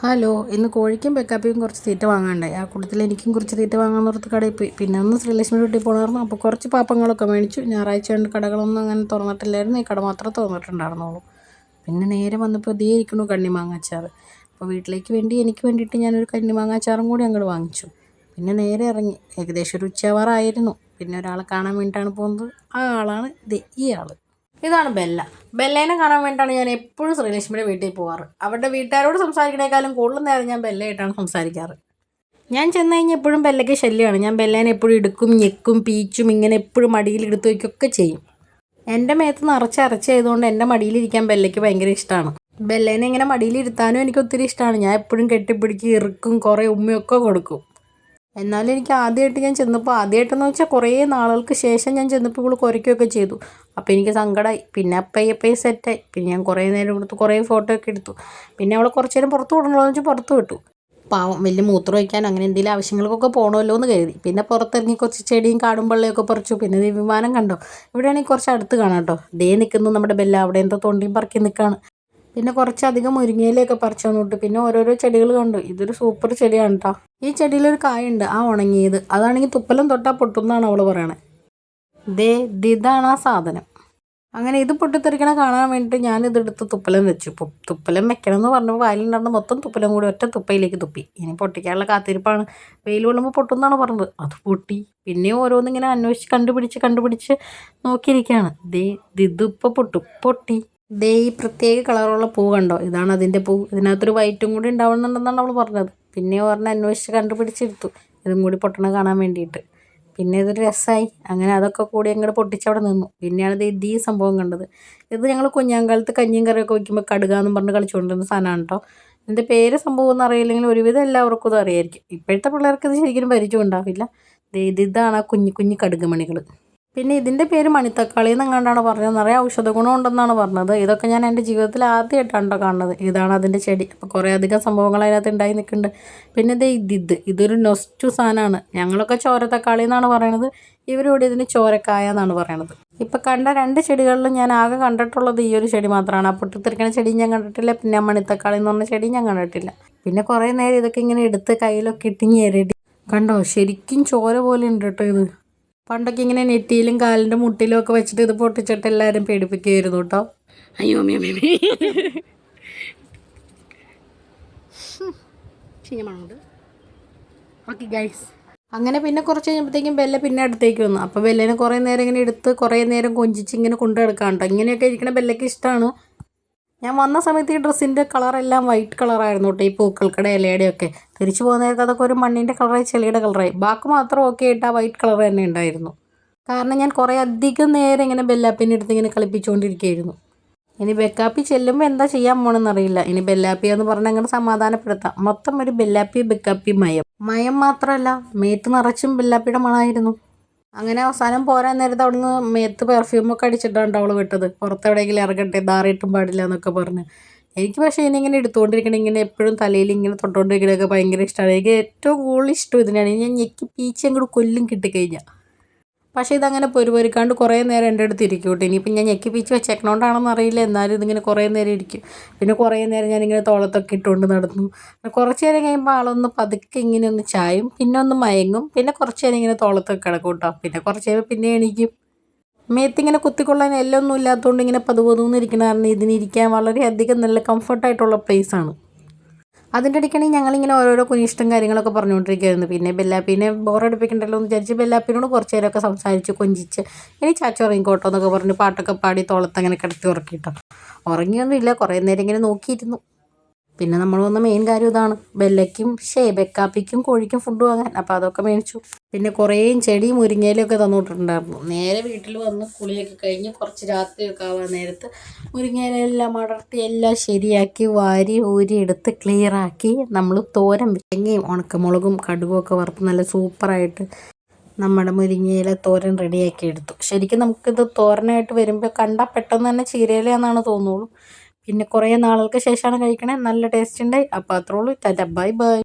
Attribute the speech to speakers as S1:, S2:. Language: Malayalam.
S1: ഹലോ, ഇന്ന് കോഴിക്കും ബെക്കാപ്പിയും കുറച്ച് തീറ്റ വാങ്ങാണ്ടായി. ആ കൂട്ടത്തിൽ എനിക്കും കുറച്ച് തീറ്റ വാങ്ങാമെന്നോർത്ത് കടയിൽ പോയി. പിന്നെ ഒന്ന് ശ്രീലക്ഷ്മി വീട്ടിൽ പോകണമായിരുന്നു. അപ്പോൾ കുറച്ച് പാപ്പങ്ങളൊക്കെ മേടിച്ചു. ഞായറാഴ്ച കൊണ്ട് കടകളൊന്നും അങ്ങനെ തുറന്നിട്ടില്ലായിരുന്നു. ഈ കട മാത്രമേ തുറന്നിട്ടുണ്ടായിരുന്നുള്ളൂ. പിന്നെ നേരെ വന്നപ്പോൾ ദേ ഇരിക്കണു കണ്ണിമാങ്ങാച്ചാർ. അപ്പോൾ വീട്ടിലേക്ക് വേണ്ടി എനിക്ക് വേണ്ടിയിട്ട് ഞാനൊരു കണ്ണിമാങ്ങാച്ചാറും കൂടി അങ്ങോട്ട് വാങ്ങിച്ചു. പിന്നെ നേരെ ഇറങ്ങി. ഏകദേശം ഒരു ഉച്ചയാവാറായിരുന്നു. പിന്നെ ഒരാളെ കാണാൻ വേണ്ടിയിട്ടാണ് പോകുന്നത്. ആ ആളാണ് ഈ ആൾ. ഇതാണ് ബെല്ല. ബെല്ലേനെ കാണാൻ വേണ്ടിയിട്ടാണ് ഞാൻ എപ്പോഴും ശ്രീലക്ഷ്മിയുടെ വീട്ടിൽ പോവാറ്. അവരുടെ വീട്ടുകാരോട് സംസാരിക്കണേക്കാളും കൂടുതൽ നേരം ഞാൻ ബെല്ലയായിട്ടാണ് സംസാരിക്കാറ്. ഞാൻ ചെന്ന് കഴിഞ്ഞാൽ എപ്പോഴും ബെല്ലയ്ക്ക് ശല്യമാണ്. ഞാൻ ബെല്ലേനെ എപ്പോഴും എടുക്കും, ഞെക്കും, പീച്ചും, ഇങ്ങനെ എപ്പോഴും മടിയിൽ എടുത്ത് വയ്ക്കുകയൊക്കെ ചെയ്യും. എൻ്റെ മേത്ത് നിറച്ച് അരച്ചായതുകൊണ്ട് എൻ്റെ മടിയിലിരിക്കാൻ ബെല്ലയ്ക്ക് ഭയങ്കര ഇഷ്ടമാണ്. ബെല്ലേനെ ഇങ്ങനെ മടിയിലിരുത്താനും എനിക്ക് ഒത്തിരി ഇഷ്ടമാണ്. ഞാൻ എപ്പോഴും കെട്ടിപ്പിടിച്ച് ഇറുക്കും, കുറേ ഉമ്മയൊക്കെ കൊടുക്കും. എന്നാലും എനിക്ക് ആദ്യമായിട്ടെന്ന് വെച്ചാൽ കുറേ നാളുകൾക്ക് ശേഷം ഞാൻ ചെന്നപ്പോൾ ഇവൾ കുരയ്ക്കുകയൊക്കെ ചെയ്തു. അപ്പോൾ എനിക്ക് സങ്കടമായി. പിന്നെ അപ്പയ്യപ്പയ്യെ സെറ്റായി. പിന്നെ ഞാൻ കുറേ നേരം കൊടുത്തു, കുറേ ഫോട്ടോ ഒക്കെ എടുത്തു. പിന്നെ അവളെ കുറച്ച് നേരം പുറത്ത് വിടണമല്ലോ എന്ന് വെച്ചാൽ പുറത്ത് വിട്ടു. പാവം, വലിയ മൂത്രം ഒഴിക്കാൻ അങ്ങനെ എന്തെങ്കിലും ആവശ്യങ്ങൾക്കൊക്കെ പോകണമല്ലോ എന്ന് കരുതി. പിന്നെ പുറത്തിറങ്ങി കുറച്ച് ചെടിയും കാടും പള്ളിയൊക്കെ പറിച്ചു. പിന്നെ വിമാനം കണ്ടോ, ഇവിടെയാണെങ്കിൽ കുറച്ച് അടുത്ത് കാണാം കേട്ടോ. ദേ നിൽക്കുന്നു നമ്മുടെ ബെല്ല. അവിടെ എന്തോ തൊണ്ടിയും പറക്കി നിൽക്കുകയാണ്. പിന്നെ കുറച്ചധികം മുരിങ്ങയിലൊക്കെ പറിച്ചു തന്നിട്ട് പിന്നെ ഓരോരോ ചെടികൾ കണ്ടു. ഇതൊരു സൂപ്പർ ചെടിയാണ് കേട്ടോ. ഈ ചെടിയിലൊരു കായുണ്ട്, ആ ഉണങ്ങിയത്. അതാണെങ്കിൽ തുപ്പലം തൊട്ടാൽ പൊട്ടുമെന്നാണ് അവൾ പറയണത്. ഇതാണ് ആ സാധനം. അങ്ങനെ ഇത് പൊട്ടിത്തെറിക്കണ കാണാൻ വേണ്ടിയിട്ട് ഞാനിതെടുത്ത് തുപ്പലം വെച്ചു. തുപ്പലം വെക്കണം എന്ന് പറഞ്ഞപ്പോൾ വായിലുണ്ടായിരുന്ന മൊത്തം തുപ്പലം കൂടി ഒറ്റ തുപ്പയിലേക്ക് തുപ്പി. ഇനി പൊട്ടിക്കാനുള്ള കാത്തിരിപ്പാണ്. വെയിൽ കൊള്ളുമ്പോൾ പൊട്ടുമെന്നാണ് പറഞ്ഞത്. അത് പൊട്ടി. പിന്നെ ഓരോന്നിങ്ങനെ അന്വേഷിച്ച് കണ്ടുപിടിച്ച് നോക്കിയിരിക്കുകയാണ്. ഇതിപ്പോൾ പൊട്ടി. ഈ പ്രത്യേക കളറുള്ള പൂ കണ്ടോ, ഇതാണ് അതിൻ്റെ പൂ. ഇതിനകത്തൊരു വൈറ്റും കൂടി ഉണ്ടാവുന്നുണ്ടെന്നാണ് അവൾ പറഞ്ഞത്. പിന്നെ പറഞ്ഞ് അന്വേഷിച്ച് കണ്ടുപിടിച്ചെടുത്തു ഇതും കൂടി പൊട്ടണ കാണാൻ വേണ്ടിയിട്ട്. പിന്നെ ഇതൊരു രസമായി. അങ്ങനെ അതൊക്കെ കൂടി അങ്ങോട്ട് പൊട്ടിച്ചവിടെ നിന്നു. പിന്നെയാണ് ഈ സംഭവം കണ്ടത്. ഇത് ഞങ്ങൾ കുഞ്ഞാങ്കാലത്ത് കഞ്ഞിയും കറിയൊക്കെ വയ്ക്കുമ്പോൾ കടുകാന്നും പറഞ്ഞ് കളിച്ചുകൊണ്ടിരുന്ന സാധനമാണ് കേട്ടോ. ഇതിൻ്റെ പേര് സംഭവം ഒന്നും അറിയില്ലെങ്കിൽ ഒരുവിധം എല്ലാവർക്കും ഇത് അറിയായിരിക്കും. ഇപ്പോഴത്തെ പിള്ളേർക്ക് ഇത് ശരിക്കും പരിചയം ഉണ്ടാവില്ല. ഇതാണ് ആ കുഞ്ഞു കടുകുമണികൾ. പിന്നെ ഇതിൻ്റെ പേര് മണിത്തക്കാളി എന്നെങ്ങാണ്ടാണ് പറഞ്ഞത്. നിറയെ ഔഷധ ഗുണം ഉണ്ടെന്നാണ് പറഞ്ഞത്. ഇതൊക്കെ ഞാൻ എൻ്റെ ജീവിതത്തിൽ ആദ്യമായിട്ടാണ് കാണുന്നത്. ഇതാണ് അതിൻ്റെ ചെടി. അപ്പോൾ കുറേ അധികം സംഭവങ്ങൾ അതിനകത്ത് ഉണ്ടായി നിൽക്കുന്നുണ്ട്. പിന്നെ ഇതൊരു നൊസ്റ്റു സാധനമാണ്. ഞങ്ങളൊക്കെ ചോരത്തക്കാളി എന്നാണ് പറയണത്. ഇവരിവിടെ ഇതിന് ചോരക്കായ എന്നാണ് പറയണത്. ഇപ്പം കണ്ട 2 ചെടികളിലും ഞാൻ ആകെ കണ്ടിട്ടുള്ളത് ഈ ഒരു ചെടി മാത്രമാണ്. ആ പൊട്ടിത്തെറിക്കണ ചെടിയും ഞാൻ കണ്ടിട്ടില്ല. പിന്നെ മണിത്തക്കാളി എന്ന് പറഞ്ഞ ചെടിയും ഞാൻ കണ്ടിട്ടില്ല. പിന്നെ കുറേ നേരം ഇതൊക്കെ ഇങ്ങനെ എടുത്ത് കയ്യിലൊക്കെ ഇട്ട് ഞെരടി. കണ്ടോ, ശരിക്കും ചോര പോലെ ഉണ്ട് കേട്ടോ ഇത്. പണ്ടൊക്കെ ഇങ്ങനെ നെറ്റിയിലും കാലിൻ്റെ മുട്ടിലും ഒക്കെ വെച്ചിട്ട് ഇത് പൊട്ടിച്ചിട്ട് എല്ലാവരും പേടിപ്പിക്കുമായിരുന്നു കേട്ടോ. അയ്യോ ഓക്കെ ഗൈസ്. അങ്ങനെ പിന്നെ കുറച്ച് കഴിഞ്ഞപ്പോഴത്തേക്കും ബെല്ല പിന്നെ അടുത്തേക്ക് വന്നു. അപ്പോൾ ബെല്ലേനെ കുറേ നേരം ഇങ്ങനെ എടുത്ത് കുറേ നേരം കൊഞ്ചിച്ച് ഇങ്ങനെ കൊണ്ടു നടക്കാം കേട്ടോ. ഇങ്ങനെയൊക്കെ ഇരിക്കണ ബെല്ലയ്ക്ക് ഇഷ്ടമാണ്. ഞാൻ വന്ന സമയത്ത് ഈ ഡ്രസ്സിൻ്റെ കളറെല്ലാം വൈറ്റ് കളറായിരുന്നു കേട്ടോ. ഈ പൂക്കൾക്കടെ ഇലയുടെയൊക്കെ തിരിച്ചു പോകുന്ന നേരത്ത് അതൊക്കെ ഒരു മണ്ണിൻ്റെ കളറായി, ചെളിയുടെ കളറായി. ബാക്കി മാത്രം ഓക്കെ ആയിട്ട് ആ വൈറ്റ് കളർ തന്നെ ഉണ്ടായിരുന്നു. കാരണം ഞാൻ കുറേ അധികം നേരം ഇങ്ങനെ ബെല്ലാപ്പിൻ്റെ അടുത്ത് ഇങ്ങനെ കളിപ്പിച്ചുകൊണ്ടിരിക്കുകയായിരുന്നു. ഇനി ബെക്കാപ്പി ചെല്ലുമ്പോൾ എന്താ ചെയ്യാൻ പോകണമെന്നറിയില്ല. ഇനി ബെല്ലാപ്പി എന്ന് പറഞ്ഞാൽ അങ്ങനെ സമാധാനപ്പെടുത്താം. മൊത്തം ഒരു ബെക്കാപ്പി മയം മാത്രമല്ല, മേത്ത് നിറച്ചും ബെല്ലാപ്പിയുടെ മണമായിരുന്നു. അങ്ങനെ അവസാനം പോരാൻ നേരത്ത് അവിടുന്ന് മേത്ത് പെർഫ്യൂമൊക്കെ അടിച്ചിട്ടാണ് അവൾ വിട്ടത്. പുറത്തെവിടെയെങ്കിലും ഇറങ്ങട്ടെ, ധാറിയിട്ടും പാടില്ല എന്നൊക്കെ പറഞ്ഞ്. എനിക്ക് പക്ഷേ ഇങ്ങനെ എടുത്തുകൊണ്ടിരിക്കണം, ഇങ്ങനെ എപ്പോഴും തലയിൽ ഇങ്ങനെ തൊട്ടുകൊണ്ടിരിക്കണതൊക്കെ ഭയങ്കര ഇഷ്ടമാണ്. എനിക്ക് ഏറ്റവും കൂടുതൽ ഇഷ്ടം ഇതിനാണ്. ഞാൻ ഞെക്കി പീച്ച് അങ്ങോട്ട് കൊല്ലും കിട്ടിക്കഴിഞ്ഞാൽ. പക്ഷേ ഇതങ്ങനെ പൊരുക്കാണ്ട് കുറേ നേരം എൻ്റെ അടുത്ത് ഇരിക്കും കേട്ടോ. ഇനിയിപ്പം ഞാൻ ഞെക്കി പീച്ച് വെച്ചേക്കണോണ്ടാണെന്ന് അറിയില്ല, എന്നാലും ഇതിങ്ങനെ കുറേ നേരം ഇരിക്കും. പിന്നെ കുറേ നേരം ഞാനിങ്ങനെ തോളത്തൊക്കെ ഇട്ടുകൊണ്ട് നടന്നു. കുറച്ച് നേരം കഴിയുമ്പോൾ ആളൊന്ന് പതുക്കെ ഇങ്ങനെ ഒന്ന് ചായും, പിന്നെ ഒന്ന് മയങ്ങും, പിന്നെ കുറച്ച് നേരം ഇങ്ങനെ തോളത്തൊക്കെ കിടക്കും കേട്ടോ. പിന്നെ കുറച്ച് നേരം പിന്നെ എണീക്കും. മേത്തിങ്ങനെ കുത്തിക്കൊള്ളാൻ എല്ലാം ഒന്നും ഇല്ലാത്തതുകൊണ്ട് ഇങ്ങനെ പതുപതുന്ന് ഇരിക്കണ കാരണം ഇതിനിരിക്കാൻ വളരെയധികം നല്ല കംഫർട്ടായിട്ടുള്ള പ്ലേസാണ്. അതിൻ്റെ ഇടയ്ക്കാണെങ്കിൽ ഞങ്ങളിങ്ങനെ ഓരോരോ കുഞ്ഞിഷ്ടം കാര്യങ്ങളൊക്കെ പറഞ്ഞുകൊണ്ടിരിക്കുകയായിരുന്നു. പിന്നെ ബെല്ലാപ്പിനെ ബോറടിപ്പിക്കണ്ടല്ലോ എന്ന് വിചാരിച്ച് ബെല്ലാപ്പിനോട് കുറച്ച് നേരമൊക്കെ സംസാരിച്ച് കൊഞ്ചിച്ച് ഇനി ചാച്ച ഉറങ്ങിക്കോട്ടോ എന്നൊക്കെ പറഞ്ഞ് പാട്ടൊക്കെ പാടി തോളത്തങ്ങനെ കിടത്തി ഉറക്കിയിട്ടോ. ഉറങ്ങിയൊന്നുമില്ല, കുറേ നേരം ഇങ്ങനെ നോക്കിയിരുന്നു. പിന്നെ നമ്മൾ വന്ന മെയിൻ കാര്യം ഇതാണ്, ബെക്കാപ്പിക്കും കോഴിക്കും ഫുഡ് വാങ്ങാൻ. അപ്പോൾ അതൊക്കെ മേടിച്ചു. പിന്നെ കുറേ ചെടിയും മുരിങ്ങയിലൊക്കെ തന്നിട്ടുണ്ടായിരുന്നു. നേരെ വീട്ടിൽ വന്ന് കുളിയൊക്കെ കഴിഞ്ഞ് കുറച്ച് രാത്രിയൊക്കെ ആവാൻ നേരത്ത് മുരിങ്ങയിലെല്ലാം അടർത്തി എല്ലാം ശരിയാക്കി വാരി ഊരി എടുത്ത് ക്ലിയറാക്കി നമ്മൾ തോരൻ തേങ്ങയും ഉണക്കമുളകും കടുകുമൊക്കെ വറുത്ത് നല്ല സൂപ്പറായിട്ട് നമ്മുടെ മുരിങ്ങയില തോരൻ റെഡിയാക്കി എടുത്തു. ശരിക്കും നമുക്കിത് തോരനായിട്ട് വരുമ്പോൾ കണ്ടാൽ പെട്ടെന്ന് തന്നെ ചീരയിലയാണെന്നാണ് തോന്നുള്ളൂ. പിന്നെ കുറേ നാളുകൾക്ക് ശേഷമാണ് കഴിക്കണേ. നല്ല ടേസ്റ്റ് ഉണ്ടായി. അപ്പോൾ അത്രേ ഉള്ളൂ. Tata, bye bye.